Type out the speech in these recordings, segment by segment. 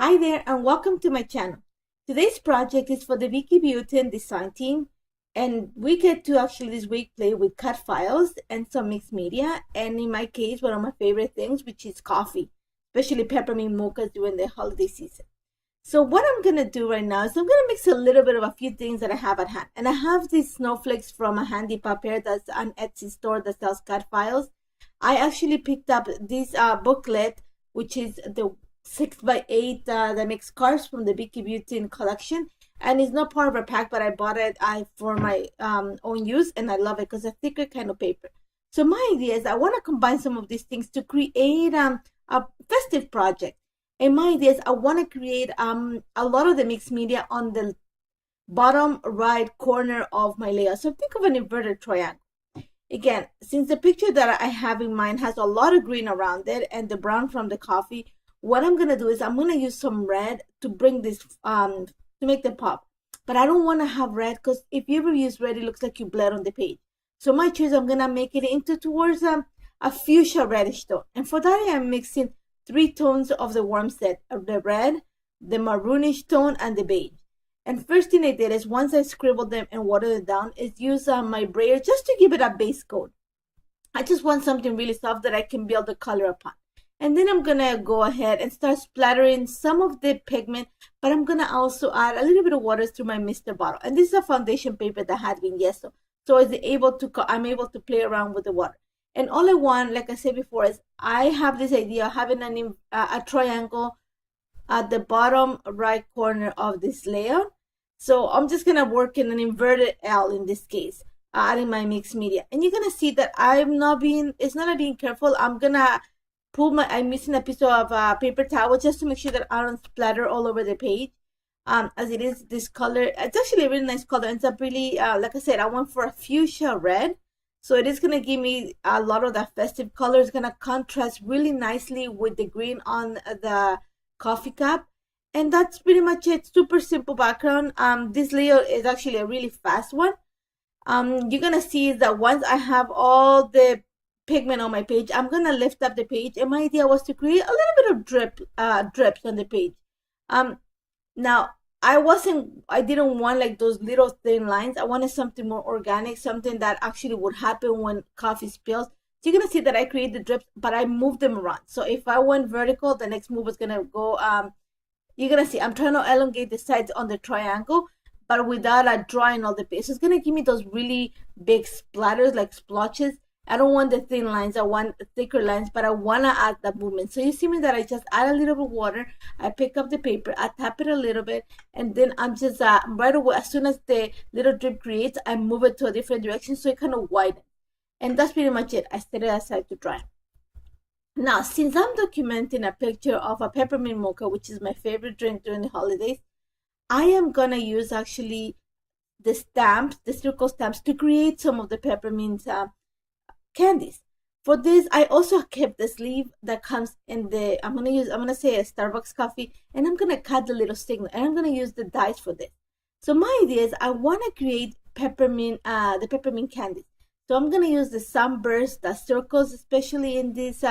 Hi there and welcome to my channel. Today's project is for the Vicki Boutin design team, and we get to actually this week play with cut files and some mixed media, and in my case one of my favorite things, which is coffee, especially peppermint mochas during the holiday season. So what I'm going to do right now is I'm going to mix a little bit of a few things that I have at hand, and I have these snowflakes from a Handipaper that's an Etsy store that sells cut files. I actually picked up this booklet, which is the 6x8 that makes cards from the Vicki Boutin collection, and it's not part of a pack, but I bought it for my own use, and I love it because it's a thicker kind of paper. So my idea is I want to combine some of these things to create a festive project. And my idea is I want to create a lot of the mixed media on the bottom right corner of my layout. So think of an inverted triangle. Again, since the picture that I have in mind has a lot of green around it and the brown from the coffee, what I'm going to do is I'm going to use some red to bring this, to make them pop. But I don't want to have red because if you ever use red, it looks like you bled on the page. So my choice, I'm going to make it into towards a fuchsia reddish tone. And for that, I'm mixing 3 tones of the warm set, the red, the maroonish tone, and the beige. And first thing I did is once I scribbled them and watered it down is use my brayer just to give it a base coat. I just want something really soft that I can build the color upon. And then I'm going to go ahead and start splattering some of the pigment, but I'm going to also add a little bit of water through my mister bottle. And this is a foundation paper that had been gesso. So I'm able to play around with the water. And all I want, like I said before, is I have this idea of having a triangle at the bottom right corner of this layout. So I'm just going to work in an inverted L in this case, adding my mixed media. And you're going to see that it's not being careful. I'm going to I'm using a piece of paper towel just to make sure that I don't splatter all over the page. As it is this color, it's actually a really nice color. It's a really, like I said, I went for a fuchsia red. So it is going to give me a lot of that festive color. It's going to contrast really nicely with the green on the coffee cup. And that's pretty much it. Super simple background. This layout is actually a really fast one. You're going to see that once I have all the pigment on my page, I'm going to lift up the page. And my idea was to create a little bit of drips on the page. Now, I didn't want like those little thin lines. I wanted something more organic, something that actually would happen when coffee spills. So you're going to see that I created the drips, but I moved them around. So if I went vertical, the next move was going to go, you're going to see I'm trying to elongate the sides on the triangle, but without drawing all the page. So it's going to give me those really big splatters, like splotches. I don't want the thin lines, I want thicker lines, but I want to add that movement. So you see me that I just add a little bit of water, I pick up the paper, I tap it a little bit, and then I'm just, right away, as soon as the little drip creates, I move it to a different direction so it kind of widens. And that's pretty much it. I set it aside to dry. Now, since I'm documenting a picture of a peppermint mocha, which is my favorite drink during the holidays, I am going to use actually the stamps, the circle stamps, to create some of the peppermint candies. For this, I also kept the sleeve that comes in the, I'm gonna say a Starbucks coffee, and I'm gonna cut the little signal, and I'm gonna use the dies for this. So my idea is I want to create the peppermint candies. So I'm gonna use the sunburst, the circles, especially in this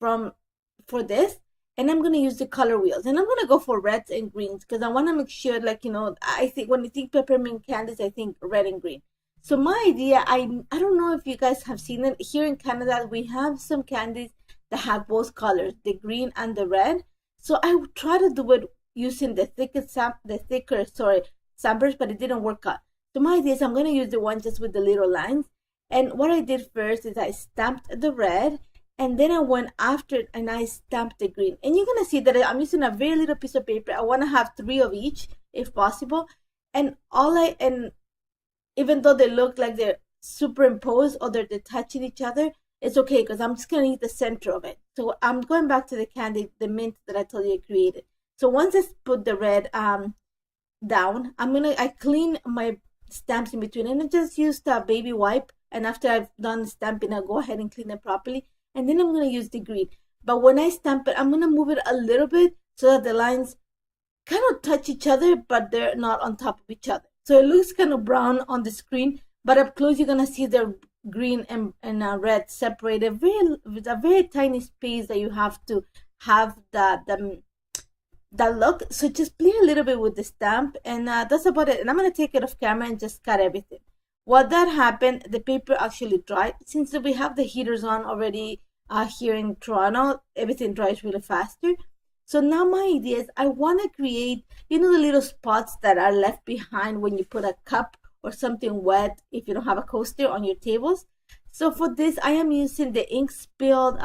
for this, and I'm gonna use the color wheels, and I'm gonna go for reds and greens because I want to make sure, like, I think when you think peppermint candies, I think red and green. So my idea, I don't know if you guys have seen it. Here in Canada, we have some candies that have both colors, the green and the red. So I would try to do it using the thicker sunburst, but it didn't work out. So my idea is I'm going to use the one just with the little lines. And what I did first is I stamped the red, and then I went after it and I stamped the green. And you're going to see that I'm using a very little piece of paper. I want to have 3 of each if possible. And even though they look like they're superimposed or they're touching each other, it's okay because I'm just going to need the center of it. So I'm going back to the candy, the mint that I told you I created. So once I put the red down, I clean my stamps in between, and I just used a baby wipe. And after I've done stamping, I'll go ahead and clean it properly. And then I'm going to use the green. But when I stamp it, I'm going to move it a little bit so that the lines kind of touch each other, but they're not on top of each other. So it looks kind of brown on the screen, but up close you're gonna see the green and red separated with a very tiny space that you have to have the that look. So just play a little bit with the stamp, and that's about it. And I'm going to take it off camera and just cut everything. While that happened, the paper actually dried. Since we have the heaters on already here in Toronto, everything dries really faster. So now my idea is I want to create, the little spots that are left behind when you put a cup or something wet if you don't have a coaster on your tables. So for this, I am using the ink spilled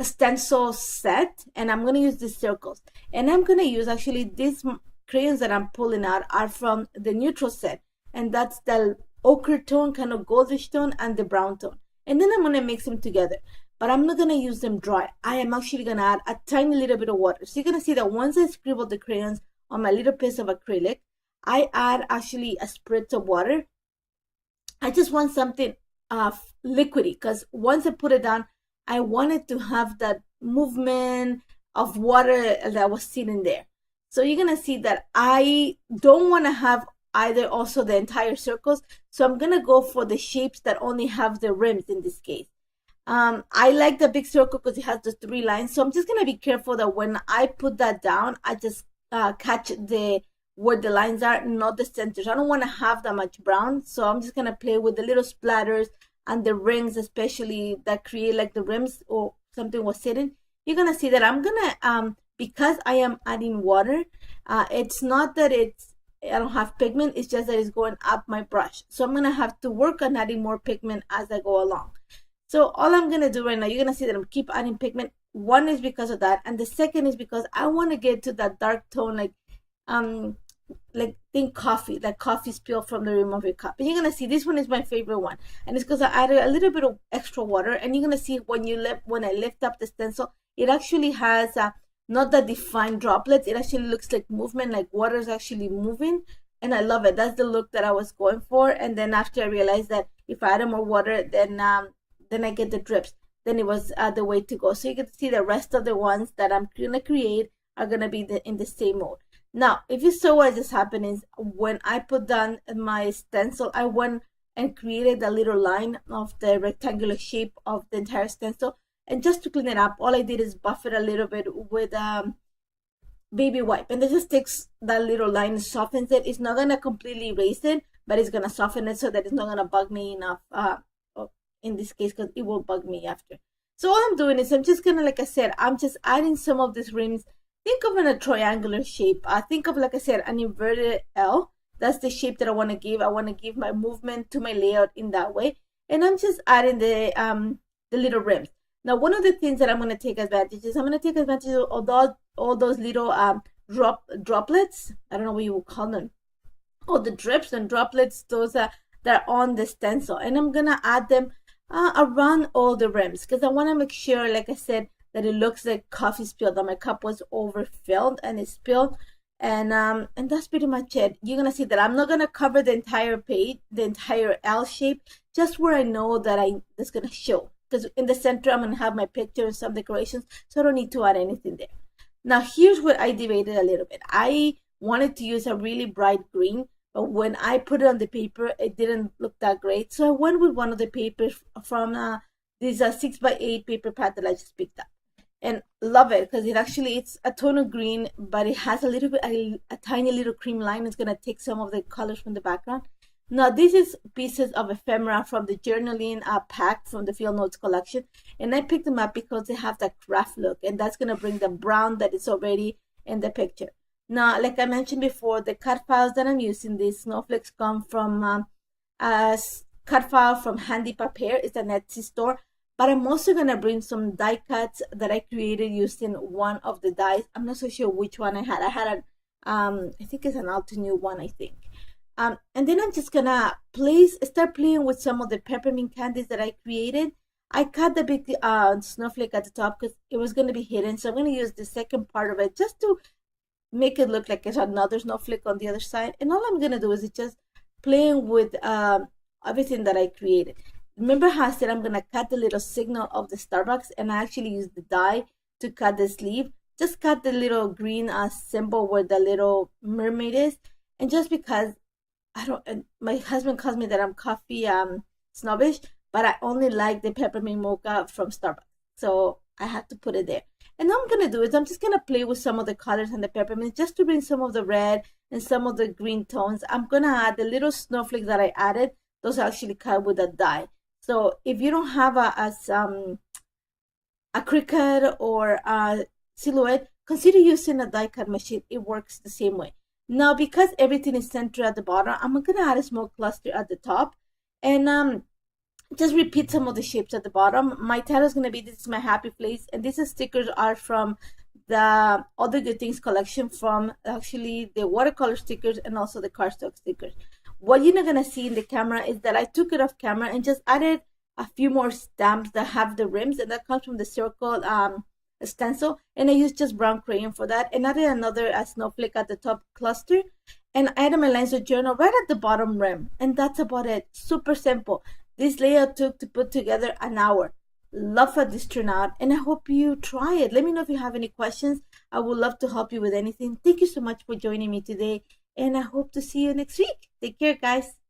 stencil set, and I'm going to use these circles. And I'm going to use, actually, these crayons that I'm pulling out are from the neutral set. And that's the ochre tone, kind of goldish tone, and the brown tone. And then I'm going to mix them together. But I'm not going to use them dry. I am actually going to add a tiny little bit of water. So you're going to see that once I scribble the crayons on my little piece of acrylic, I add actually a spritz of water. I just want something liquidy, because once I put it down, I wanted to have that movement of water that was sitting there. So you're going to see that I don't want to have either also the entire circles. So I'm going to go for the shapes that only have the rims in this case. I like the big circle because it has the 3 lines. So I'm just going to be careful that when I put that down, I just catch where the lines are, not the centers. I don't want to have that much brown. So I'm just going to play with the little splatters and the rings, especially that create like the rims or something was sitting. You're going to see that I'm going to, because I am adding water, it's not that I don't have pigment, it's just that it's going up my brush. So I'm going to have to work on adding more pigment as I go along. So all I'm going to do right now, you're going to see that I'm keep adding pigment. One is because of that, and the second is because I want to get to that dark tone, like think coffee, like coffee spill from the rim of your cup. And you're going to see this one is my favorite one, and it's because I added a little bit of extra water. And you're going to see when I lift up the stencil, it actually has not that defined droplets. It actually looks like movement, like water is actually moving, and I love it. That's the look that I was going for. And then after I realized that if I add more water, then I get the drips, then it was the way to go. So you can see the rest of the ones that I'm going to create are going to be in the same mode. Now, if you saw what just happened is when I put down my stencil, I went and created a little line of the rectangular shape of the entire stencil. And just to clean it up, all I did is buff it a little bit with baby wipe. And it just takes that little line and softens it. It's not going to completely erase it, but it's going to soften it so that it's not going to bug me enough. In this case, because it will bug me after. So all I'm doing is I'm just gonna, like I said, I'm just adding some of these rims. Think of in a triangular shape. Think of, like I said, an inverted L. That's the shape that I want to give. I want to give my movement to my layout in that way. And I'm just adding the little rims. Now, one of the things that I'm going to take advantage is I'm going to take advantage of all those little droplets. I don't know what you would call them. Oh, the drips and droplets, those that are on the stencil. And I'm going to add them around all the rims, because I want to make sure, like I said, that it looks like coffee spilled, that my cup was overfilled and it spilled. And that's pretty much it. You're gonna see that I'm not gonna cover the entire page, the entire L shape, just where I know that that's gonna show, because in the center I'm gonna have my picture and some decorations, so I don't need to add anything there. Now here's what I debated a little bit. I wanted to use a really bright green, but when I put it on the paper, it didn't look that great. So I went with one of the papers from this 6x8 paper pad that I just picked up. And love it, because it's a tone of green, but it has a little bit, a tiny little cream line. It's going to take some of the colors from the background. Now, this is pieces of ephemera from the journaling pack from the Field Notes collection. And I picked them up because they have that craft look, and that's going to bring the brown that is already in the picture. Now, like I mentioned before, the cut files that I'm using, these snowflakes come from cut file from Handipaper. It's an Etsy store. But I'm also going to bring some die cuts that I created using one of the dies. I'm not so sure which one I had. I had I think it's an Altenew one, I think. And then I'm just going to start playing with some of the peppermint candies that I created. I cut the big snowflake at the top because it was going to be hidden. So I'm going to use the second part of it just to make it look like it's another snowflake on the other side. And all I'm going to do is just playing with everything that I created. Remember how I said I'm going to cut the little signal of the Starbucks, and I actually used the die to cut the sleeve. Just cut the little green symbol where the little mermaid is. And just because my husband calls me that I'm coffee snobbish, but I only like the peppermint mocha from Starbucks. So I had to put it there. And all I'm going to do is I'm just going to play with some of the colors and the peppermint just to bring some of the red and some of the green tones. I'm going to add the little snowflakes that I added. Those are actually cut with a die. So if you don't have a Cricut or a Silhouette, consider using a die cut machine. It works the same way. Now, because everything is centered at the bottom, I'm going to add a small cluster at the top. And just repeat some of the shapes at the bottom. My title is going to be, this is my happy place. And these stickers are from the All the Good Things collection, from actually the watercolor stickers and also the cardstock stickers. What you're not going to see in the camera is that I took it off camera and just added a few more stamps that have the rims, and that comes from the circle stencil. And I used just brown crayon for that, and added another snowflake at the top cluster, and I added my lines of journal right at the bottom rim. And that's about it. Super simple. This layout took to put together an hour. Love how this turned out, and I hope you try it. Let me know if you have any questions. I would love to help you with anything. Thank you so much for joining me today, and I hope to see you next week. Take care, guys.